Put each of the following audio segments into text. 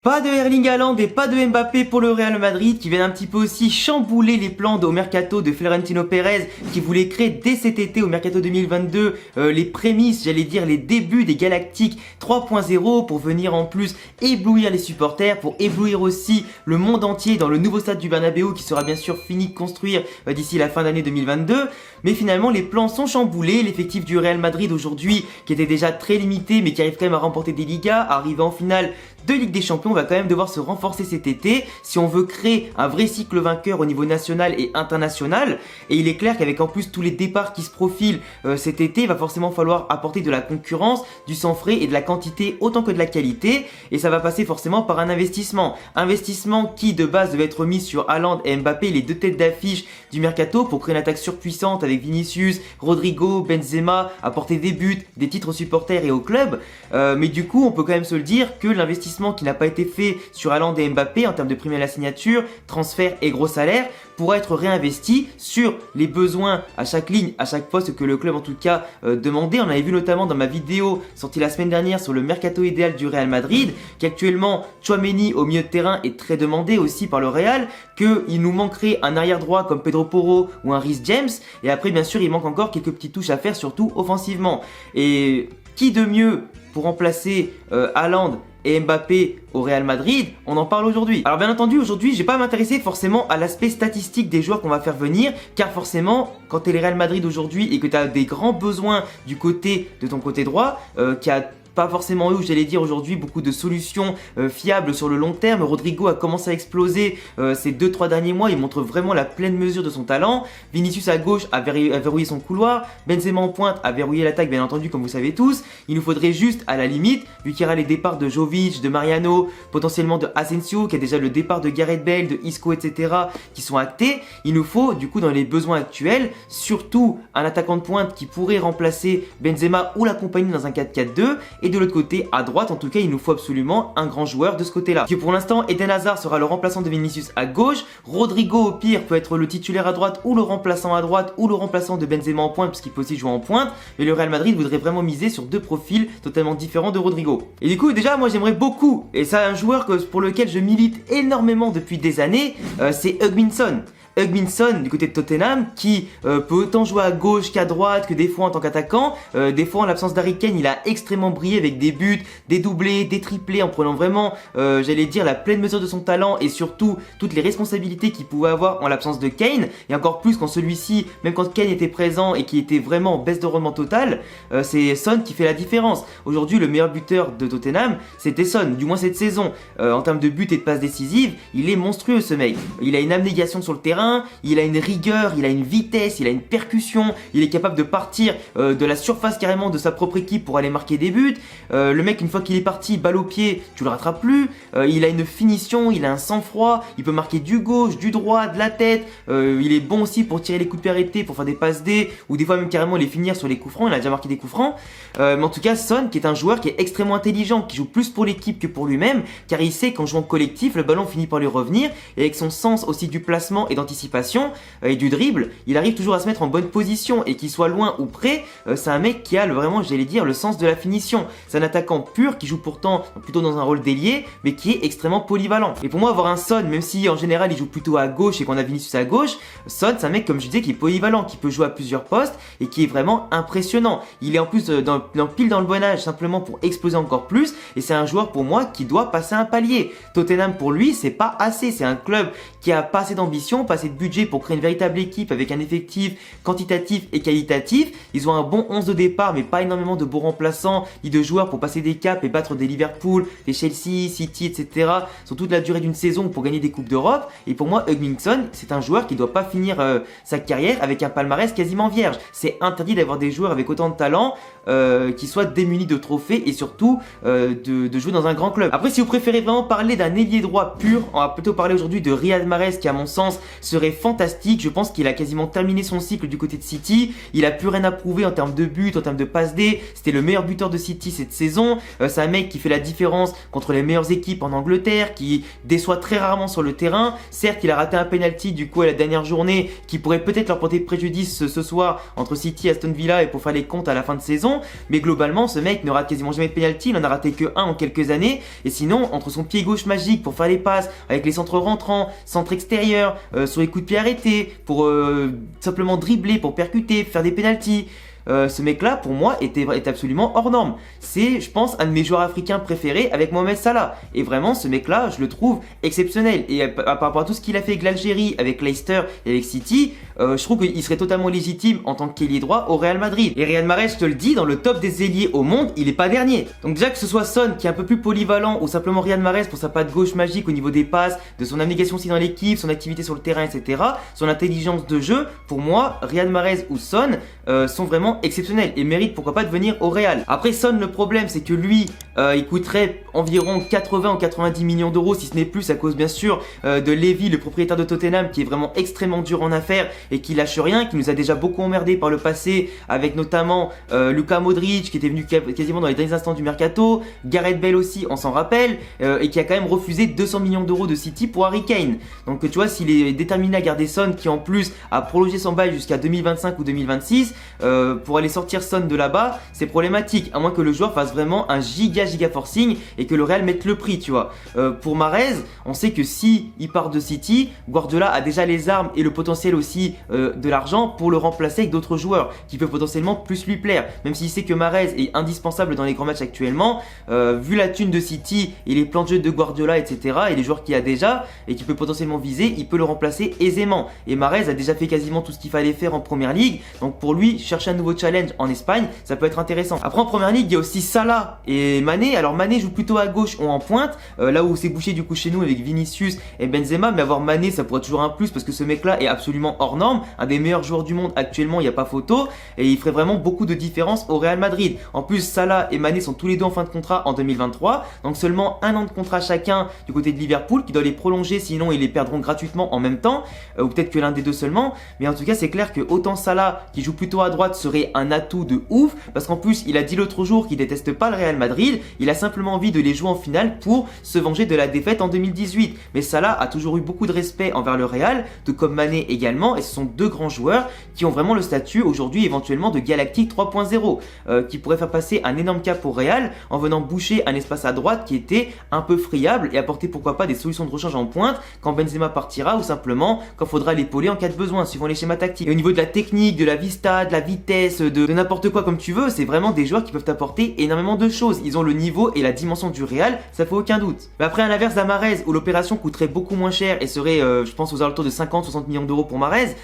Pas de Erling Haaland et pas de Mbappé pour le Real Madrid qui viennent un petit peu aussi chambouler les plans au mercato de Florentino Pérez qui voulait créer dès cet été au mercato 2022 les prémices, j'allais dire les débuts des Galactiques 3.0 pour venir en plus éblouir les supporters, pour éblouir aussi le monde entier dans le nouveau stade du Bernabéu qui sera bien sûr fini de construire d'ici la fin d'année 2022. Mais finalement les plans sont chamboulés, l'effectif du Real Madrid aujourd'hui qui était déjà très limité mais qui arrive quand même à remporter des Ligas, arriver en finale de Ligue des Champions, va quand même devoir se renforcer cet été si on veut créer un vrai cycle vainqueur au niveau national et international. Et il est clair qu'avec en plus tous les départs qui se profilent cet été, il va forcément falloir apporter de la concurrence, du sang frais et de la quantité autant que de la qualité. Et ça va passer forcément par un investissement. Investissement qui de base devait être mis sur Haaland et Mbappé, les deux têtes d'affiche du mercato pour créer une attaque surpuissante avec Vinicius, Rodrigo, Benzema, apporter des buts, des titres aux supporters et au club. Mais du coup, on peut quand même se le dire que l'investissement qui n'a pas été fait sur Haaland et Mbappé en termes de prime à la signature, transfert et gros salaire pourra être réinvesti sur les besoins à chaque ligne, à chaque poste que le club en tout cas demandait. On avait vu notamment dans ma vidéo sortie la semaine dernière sur le mercato idéal du Real Madrid qu'actuellement Tchouaméni au milieu de terrain est très demandé aussi par le Real, qu'il nous manquerait un arrière droit comme Pedro Porro ou un Reece James, et après bien sûr il manque encore quelques petites touches à faire surtout offensivement. Et qui de mieux pour remplacer Haaland et Mbappé au Real Madrid, on en parle aujourd'hui. Alors bien entendu aujourd'hui je vais pas m'intéresser forcément à l'aspect statistique des joueurs qu'on va faire venir, car forcément quand tu es le Real Madrid aujourd'hui et que tu as des grands besoins du côté de ton côté droit, qui a pas forcément eu, j'allais dire aujourd'hui, beaucoup de solutions fiables sur le long terme. Rodrigo a commencé à exploser ces 2-3 derniers mois, il montre vraiment la pleine mesure de son talent. Vinicius à gauche a verrouillé son couloir, Benzema en pointe a verrouillé l'attaque bien entendu comme vous savez tous. Il nous faudrait juste à la limite, vu qu'il y aura les départs de Jovic, de Mariano, potentiellement de Asensio, qui a déjà le départ de Gareth Bale, de Isco etc. qui sont actés, il nous faut du coup dans les besoins actuels, surtout un attaquant de pointe qui pourrait remplacer Benzema ou l'accompagner dans un 4-4-2. Et de l'autre côté, à droite, en tout cas, il nous faut absolument un grand joueur de ce côté-là. Que pour l'instant, Eden Hazard sera le remplaçant de Vinicius à gauche. Rodrigo, au pire, peut être le titulaire à droite ou le remplaçant à droite ou le remplaçant de Benzema en pointe, puisqu'il peut aussi jouer en pointe. Mais le Real Madrid voudrait vraiment miser sur deux profils totalement différents de Rodrigo. Et du coup, déjà, moi, j'aimerais beaucoup, et ça, un joueur pour lequel je milite énormément depuis des années, c'est Heung-min Son du côté de Tottenham qui peut autant jouer à gauche qu'à droite, que des fois en tant qu'attaquant. Des fois en l'absence d'Harry Kane il a extrêmement brillé avec des buts, des doublés, des triplés en prenant vraiment j'allais dire la pleine mesure de son talent et surtout toutes les responsabilités qu'il pouvait avoir en l'absence de Kane, et encore plus quand celui-ci, même quand Kane était présent et qui était vraiment en baisse de rendement totale, c'est Son qui fait la différence. Aujourd'hui le meilleur buteur de Tottenham c'était Son, du moins cette saison. En termes de buts et de passes décisives, il est monstrueux ce mec. Il a une abnégation sur le terrain, il a une rigueur, il a une vitesse, il a une percussion, il est capable de partir de la surface carrément de sa propre équipe pour aller marquer des buts. Le mec, une fois qu'il est parti, balle au pied, tu le rattrapes plus. Il a une finition, il a un sang-froid, il peut marquer du gauche, du droit, de la tête. Il est bon aussi pour tirer les coups de pied arrêtés, pour faire des passes D, ou des fois même carrément les finir sur les coups francs. Il a déjà marqué des coups francs. Mais en tout cas, Son, qui est un joueur qui est extrêmement intelligent, qui joue plus pour l'équipe que pour lui-même, car il sait qu'en jouant collectif, le ballon finit par lui revenir, et avec son sens aussi du placement et d'anticipation et du dribble, il arrive toujours à se mettre en bonne position, et qu'il soit loin ou près, c'est un mec qui a vraiment, j'allais dire, le sens de la finition. C'est un attaquant pur qui joue pourtant plutôt dans un rôle d'ailier, mais qui est extrêmement polyvalent. Et pour moi, avoir un Son, même si en général il joue plutôt à gauche et qu'on a Vinicius à gauche, Son c'est un mec comme je disais qui est polyvalent, qui peut jouer à plusieurs postes et qui est vraiment impressionnant. Il est en plus pile dans le bon âge simplement pour exploser encore plus, et c'est un joueur pour moi qui doit passer un palier. Tottenham pour lui c'est pas assez, c'est un club qui a pas assez d'ambition, pas assez de budget pour créer une véritable équipe avec un effectif quantitatif et qualitatif. Ils ont un bon 11 de départ mais pas énormément de bons remplaçants ni de joueurs pour passer des caps et battre des Liverpool, des Chelsea, City etc. sur toute la durée d'une saison pour gagner des coupes d'Europe. Et pour moi Heung-min Son c'est un joueur qui doit pas finir sa carrière avec un palmarès quasiment vierge. C'est interdit d'avoir des joueurs avec autant de talent qui soient démunis de trophées et surtout de jouer dans un grand club. Après si vous préférez vraiment parler d'un ailier droit pur, on va plutôt parler aujourd'hui de Riyad Mahrez qui à mon sens serait fantastique. Je pense qu'il a quasiment terminé son cycle du côté de City. Il a plus rien à prouver en termes de but, en termes de passe D. C'était le meilleur buteur de City cette saison. C'est un mec qui fait la différence contre les meilleures équipes en Angleterre, qui déçoit très rarement sur le terrain. Certes, il a raté un penalty du coup à la dernière journée qui pourrait peut-être leur porter préjudice ce soir entre City et Aston Villa et pour faire les comptes à la fin de saison. Mais globalement, ce mec ne rate quasiment jamais de penalty. Il en a raté que un en quelques années. Et sinon, entre son pied gauche magique pour faire les passes, avec les centres rentrants, centres extérieurs, sur les coups de pied arrêtés, pour simplement dribbler, pour percuter, faire des penalties. Ce mec-là, pour moi, est absolument hors norme. C'est, je pense, un de mes joueurs africains préférés avec Mohamed Salah. Et vraiment, ce mec-là, je le trouve exceptionnel. Et par rapport à tout ce qu'il a fait avec l'Algérie, avec Leicester et avec City, je trouve qu'il serait totalement légitime en tant qu'ailier droit au Real Madrid. Et Riyad Mahrez, je te le dis, dans le top des ailiers au monde, il est pas dernier. Donc déjà que ce soit Son qui est un peu plus polyvalent ou simplement Riyad Mahrez pour sa patte gauche magique au niveau des passes, de son abnégation aussi dans l'équipe, son activité sur le terrain, etc., son intelligence de jeu, pour moi, Riyad Mahrez ou Son sont vraiment exceptionnel et mérite pourquoi pas de venir au Real. Après Son, le problème c'est que lui il coûterait environ 80 ou 90 millions d'euros si ce n'est plus, à cause bien sûr de Levy, le propriétaire de Tottenham, qui est vraiment extrêmement dur en affaires et qui lâche rien, qui nous a déjà beaucoup emmerdé par le passé avec notamment Luka Modric qui était venu quasiment dans les derniers instants du mercato, Gareth Bale aussi on s'en rappelle, et qui a quand même refusé 200 millions d'euros de City pour Harry Kane. Donc tu vois, s'il est déterminé à garder Son, qui en plus a prolongé son bail jusqu'à 2025 ou 2026, pour aller sortir Son de là-bas, c'est problématique, à moins que le joueur fasse vraiment un giga forcing et que le Real mette le prix, tu vois. Pour Mahrez, on sait que si il part de City, Guardiola a déjà les armes et le potentiel aussi de l'argent pour le remplacer avec d'autres joueurs qui peuvent potentiellement plus lui plaire. Même s'il sait que Mahrez est indispensable dans les grands matchs actuellement, vu la thune de City et les plans de jeu de Guardiola, etc., et les joueurs qu'il a déjà et qu'il peut potentiellement viser, il peut le remplacer aisément. Et Mahrez a déjà fait quasiment tout ce qu'il fallait faire en Première Ligue, donc pour lui, chercher un nouveau challenge en Espagne, ça peut être intéressant. Après en Première Ligue, il y a aussi Salah et Mané. Alors Mané joue plutôt à gauche ou en pointe, là où c'est bouché du coup chez nous avec Vinicius et Benzema, mais avoir Mané ça pourrait toujours un plus parce que ce mec là est absolument hors norme, un des meilleurs joueurs du monde actuellement, il n'y a pas photo, et il ferait vraiment beaucoup de différence au Real Madrid. En plus Salah et Mané sont tous les deux en fin de contrat en 2023, donc seulement un an de contrat chacun du côté de Liverpool qui doit les prolonger, sinon ils les perdront gratuitement en même temps, ou peut-être que l'un des deux seulement, mais en tout cas c'est clair que autant Salah qui joue plutôt à droite serait un atout de ouf, parce qu'en plus il a dit l'autre jour qu'il déteste pas le Real Madrid, il a simplement envie de les jouer en finale pour se venger de la défaite en 2018. Mais Salah a toujours eu beaucoup de respect envers le Real, tout comme Mané également, et ce sont deux grands joueurs qui ont vraiment le statut aujourd'hui éventuellement de Galactique 3.0, qui pourrait faire passer un énorme cap au Real en venant boucher un espace à droite qui était un peu friable et apporter pourquoi pas des solutions de rechange en pointe quand Benzema partira ou simplement quand faudra l'épauler en cas de besoin suivant les schémas tactiques. Et au niveau de la technique, de la vista, de la vitesse, de n'importe quoi comme tu veux, c'est vraiment des joueurs qui peuvent apporter énormément de choses. Ils ont le niveau et la dimension du Real, ça fait aucun doute. Mais après à l'inverse d'Mahrez où l'opération coûterait beaucoup moins cher et serait je pense aux alentours de 50-60 millions d'euros pour Mahrez,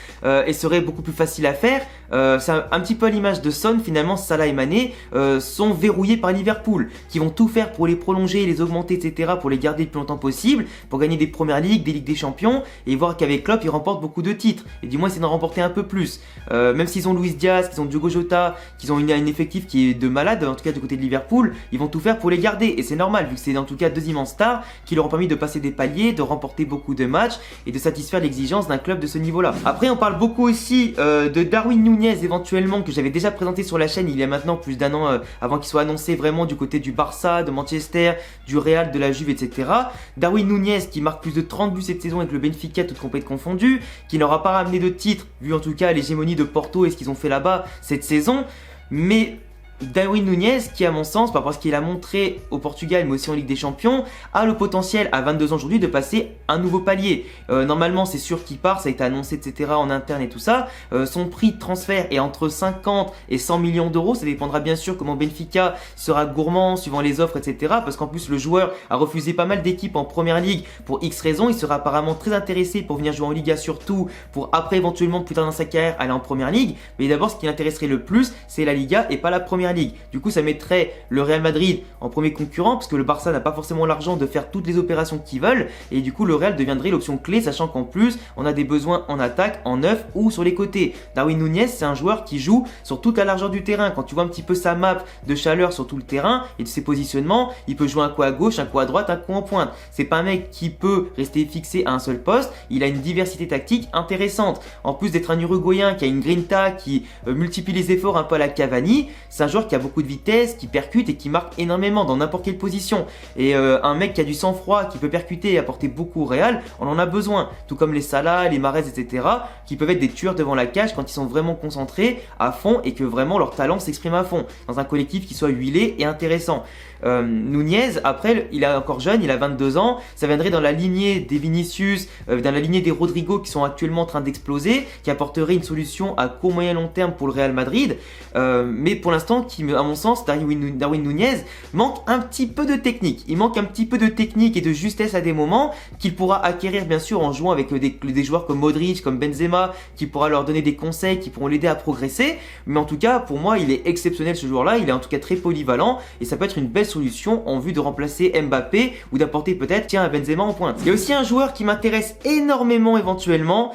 et serait beaucoup plus facile à faire, c'est un petit peu à l'image de Son. Finalement Salah et Mané sont verrouillés par Liverpool, qui vont tout faire pour les prolonger, les augmenter, etc., pour les garder le plus longtemps possible, pour gagner des premières ligues, des ligues des champions, et voir qu'avec Klopp ils remportent beaucoup de titres, et du moins c'est d'en remporter un peu plus, même s'ils ont Luis Diaz, qu'ils ont Diogo Jota, qu'ils ont un effectif qui est de malade, en tout cas du côté de Liverpool, ils vont tout faire pour les garder, et c'est normal vu que c'est en tout cas deux immenses stars qui leur ont permis de passer des paliers, de remporter beaucoup de matchs et de satisfaire l'exigence d'un club de ce niveau là. Après on parle beaucoup aussi de Darwin Núñez éventuellement, que j'avais déjà présenté sur la chaîne il y a maintenant plus d'un an, avant qu'il soit annoncé vraiment du côté du Barça, de Manchester, du Real, de la Juve, etc. Darwin Núñez qui marque plus de 30 buts cette saison avec le Benfica, toutes compétitions confondues, qui n'aura pas ramené de titre vu en tout cas l'hégémonie de Porto et ce qu'ils ont fait là-bas cette saison, mais Darwin Núñez qui à mon sens, par rapport à ce qu'il a montré au Portugal mais aussi en Ligue des Champions, a le potentiel à 22 ans aujourd'hui de passer un nouveau palier. Normalement c'est sûr qu'il part, ça a été annoncé, etc., en interne et tout ça. Son prix de transfert est entre 50 et 100 millions d'euros, ça dépendra bien sûr comment Benfica sera gourmand suivant les offres, etc., parce qu'en plus le joueur a refusé pas mal d'équipes en Première Ligue pour X raisons. Il sera apparemment très intéressé pour venir jouer en Liga, surtout pour après éventuellement plus tard dans sa carrière aller en Première Ligue, mais d'abord ce qui l'intéresserait le plus c'est la Liga et pas la Première Première Ligue. Du coup, ça mettrait le Real Madrid en premier concurrent parce que le Barça n'a pas forcément l'argent de faire toutes les opérations qu'ils veulent et du coup, le Real deviendrait l'option clé, sachant qu'en plus, on a des besoins en attaque, en neuf ou sur les côtés. Darwin Núñez, c'est un joueur qui joue sur toute la largeur du terrain. Quand tu vois un petit peu sa map de chaleur sur tout le terrain et de ses positionnements, il peut jouer un coup à gauche, un coup à droite, un coup en pointe. C'est pas un mec qui peut rester fixé à un seul poste, il a une diversité tactique intéressante. En plus d'être un Uruguayen qui a une grinta, qui multiplie les efforts un peu à la Cavani, c'est un joueur qui a beaucoup de vitesse, qui percute et qui marque énormément dans n'importe quelle position. Et un mec qui a du sang-froid, qui peut percuter et apporter beaucoup au Real, on en a besoin. Tout comme les Salah, les Mahrez, etc. qui peuvent être des tueurs devant la cage quand ils sont vraiment concentrés à fond et que vraiment leur talent s'exprime à fond dans un collectif qui soit huilé et intéressant. Núñez, après, il est encore jeune, il a 22 ans, ça viendrait dans la lignée des Vinicius, dans la lignée des Rodrigo qui sont actuellement en train d'exploser, qui apporterait une solution à court, moyen, long terme pour le Real Madrid, mais pour l'instant, à mon sens, Darwin Núñez manque un petit peu de technique. Il manque un petit peu de technique et de justesse à des moments qu'il pourra acquérir bien sûr en jouant avec des joueurs comme Modric, comme Benzema, qui pourra leur donner des conseils, qui pourront l'aider à progresser, mais en tout cas, pour moi, il est exceptionnel ce joueur-là, il est en tout cas très polyvalent et ça peut être une belle solution en vue de remplacer Mbappé ou d'apporter peut-être un Benzema en pointe. Il y a aussi un joueur qui m'intéresse énormément éventuellement,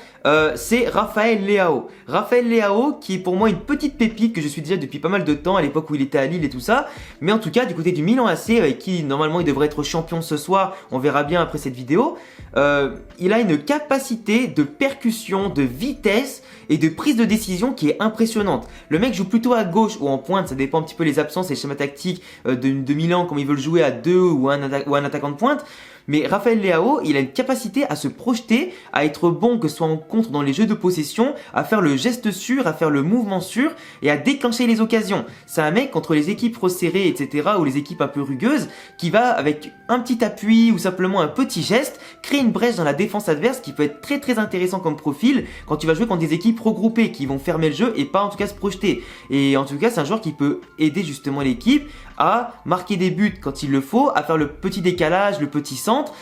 c'est Rafael Leao. Rafael Leao qui est pour moi une petite pépite que je suis déjà depuis pas mal de temps à l'époque où il était à Lille et tout ça, mais en tout cas du côté du Milan AC avec qui normalement il devrait être champion ce soir, on verra bien après cette vidéo, il a une capacité de percussion, de vitesse et de prise de décision qui est impressionnante. Le mec joue plutôt à gauche ou en pointe, ça dépend un petit peu les absences et les schémas tactiques de Milan, comme ils veulent jouer à deux ou un attaquant de pointe. Mais Rafael Leao, il a une capacité à se projeter, à être bon que ce soit en contre dans les jeux de possession, à faire le geste sûr, à faire le mouvement sûr et à déclencher les occasions. C'est un mec contre les équipes resserrées, etc. ou les équipes un peu rugueuses, qui va avec un petit appui ou simplement un petit geste, créer une brèche dans la défense adverse qui peut être très très intéressant comme profil quand tu vas jouer contre des équipes regroupées qui vont fermer le jeu et pas en tout cas se projeter. Et en tout cas, c'est un joueur qui peut aider justement l'équipe à marquer des buts quand il le faut, à faire le petit décalage, le petit centre,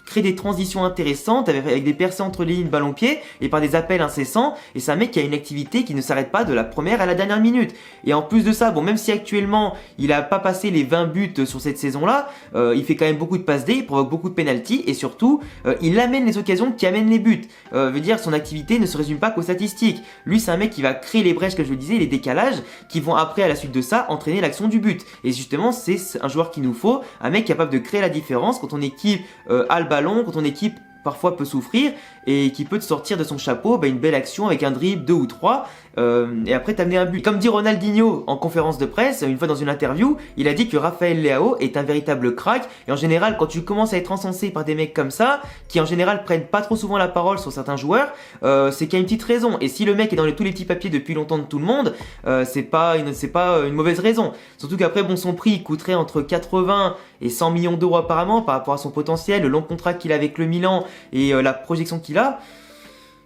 créer des transitions intéressantes avec des percées entre les lignes ballon-pied et par des appels incessants. Et c'est un mec qui a une activité qui ne s'arrête pas de la première à la dernière minute. Et en plus de ça, bon, même si actuellement il a pas passé les 20 buts sur cette saison-là, il fait quand même beaucoup de passes D, il provoque beaucoup de pénaltys et surtout il amène les occasions qui amènent les buts. Veut dire son activité ne se résume pas qu'aux statistiques. Lui, c'est un mec qui va créer les brèches, que je le disais, les décalages qui vont après à la suite de ça entraîner l'action du but. Et justement, c'est un joueur qu'il nous faut, un mec capable de créer la différence quand ton équipe a le ballon, quand ton équipe parfois peut souffrir et qui peut te sortir de son chapeau une belle action avec un dribble, 2 ou 3 et après t'amener un but. Comme dit Ronaldinho en conférence de presse, une fois dans une interview, il a dit que Rafael Leao est un véritable crack et en général quand tu commences à être encensé par des mecs comme ça, qui en général prennent pas trop souvent la parole sur certains joueurs, c'est qu'il y a une petite raison. Et si le mec est dans tous les petits papiers depuis longtemps de tout le monde, c'est pas une mauvaise raison. Surtout qu'après bon, son prix il coûterait entre 80 et 100 millions d'euros apparemment par rapport à son potentiel, le long contrat qu'il a avec le Milan et la projection qu'il a.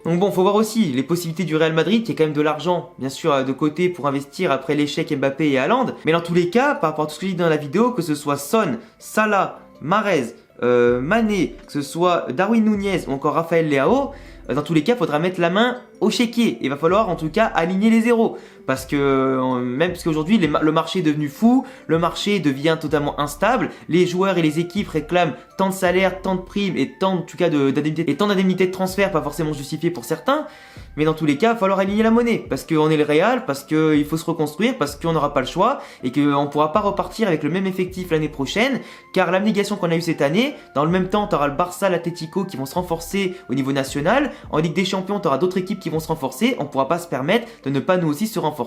Donc bon, faut voir aussi les possibilités du Real Madrid qui a quand même de l'argent, bien sûr, de côté pour investir après l'échec Mbappé et Haaland. Mais dans tous les cas, par rapport à tout ce que je dis dans la vidéo, que ce soit Son, Salah, Mahrez, Mané, que ce soit Darwin Núñez ou encore Rafael Leao, dans tous les cas, il faudra mettre la main au chéquier. Il va falloir en tout cas aligner les zéros. Parce que même parce qu'aujourd'hui le marché est devenu fou, le marché devient totalement instable, les joueurs et les équipes réclament tant de salaires, tant de primes et tant en tout cas d'indemnités, et tant d'indemnités de transfert pas forcément justifiées pour certains. Mais dans tous les cas, il va falloir aligner la monnaie. Parce qu'on est le Real, parce qu'il faut se reconstruire, parce qu'on n'aura pas le choix et qu'on ne pourra pas repartir avec le même effectif l'année prochaine. Car l'abnégation qu'on a eue cette année, dans le même temps, tu auras le Barça, l'Atlético qui vont se renforcer au niveau national. En Ligue des Champions, tu auras d'autres équipes qui vont se renforcer. On ne pourra pas se permettre de ne pas nous aussi se renforcer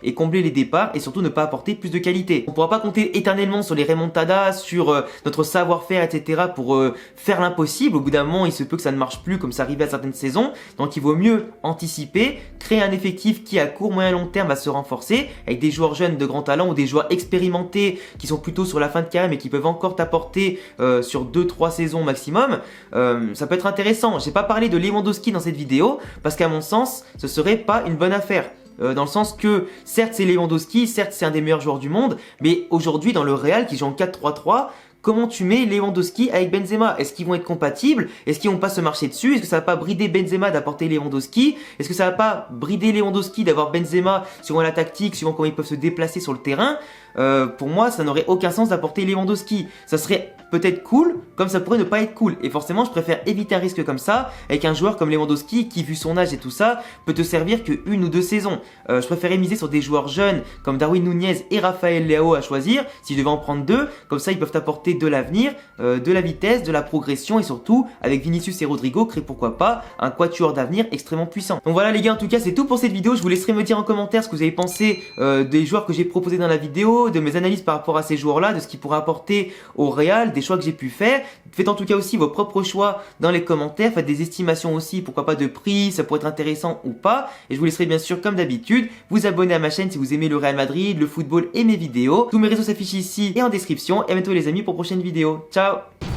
et combler les départs et surtout ne pas apporter plus de qualité. On ne pourra pas compter éternellement sur les remontadas, sur notre savoir-faire, etc. pour faire l'impossible. Au bout d'un moment, il se peut que ça ne marche plus comme ça arrivait à certaines saisons. Donc il vaut mieux anticiper, créer un effectif qui à court, moyen, long terme va se renforcer avec des joueurs jeunes de grand talent ou des joueurs expérimentés qui sont plutôt sur la fin de carrière mais qui peuvent encore t'apporter sur 2-3 saisons maximum. Ça peut être intéressant. J'ai pas parlé de Lewandowski dans cette vidéo parce qu'à mon sens, ce serait pas une bonne affaire. Dans le sens que certes c'est Lewandowski, certes c'est un des meilleurs joueurs du monde, mais aujourd'hui dans le Real qui joue en 4-3-3, comment tu mets Lewandowski avec Benzema? Est-ce qu'ils vont être compatibles? Est-ce qu'ils vont pas se marcher dessus? Est-ce que ça va pas brider Benzema d'apporter Lewandowski? Est-ce que ça va pas brider Lewandowski d'avoir Benzema suivant la tactique, suivant comment ils peuvent se déplacer sur le terrain? Pour moi, ça n'aurait aucun sens d'apporter Lewandowski. Ça serait peut-être cool, comme ça pourrait ne pas être cool. Et forcément, je préfère éviter un risque comme ça avec un joueur comme Lewandowski qui, vu son âge et tout ça, peut te servir que 1 ou 2 saisons. Je préférais miser sur des joueurs jeunes comme Darwin Nunez et Raphaël Leao à choisir, si je devais en prendre 2. Comme ça, ils peuvent apporter de l'avenir, de la vitesse, de la progression et surtout, avec Vinicius et Rodrigo, créer pourquoi pas un quatuor d'avenir extrêmement puissant. Donc voilà les gars, en tout cas, c'est tout pour cette vidéo. Je vous laisserai me dire en commentaire ce que vous avez pensé des joueurs que j'ai proposés dans la vidéo, de mes analyses par rapport à ces joueurs-là, de ce qu'ils pourraient apporter au Real, des choix que j'ai pu faire. Faites en tout cas aussi vos propres choix dans les commentaires, faites des estimations aussi, pourquoi pas de prix, ça pourrait être intéressant ou pas. Et je vous laisserai bien sûr comme d'habitude vous abonner à ma chaîne si vous aimez le Real Madrid, le football et mes vidéos. Tous mes réseaux s'affichent ici et en description. Et à bientôt les amis pour une prochaine vidéo. Ciao!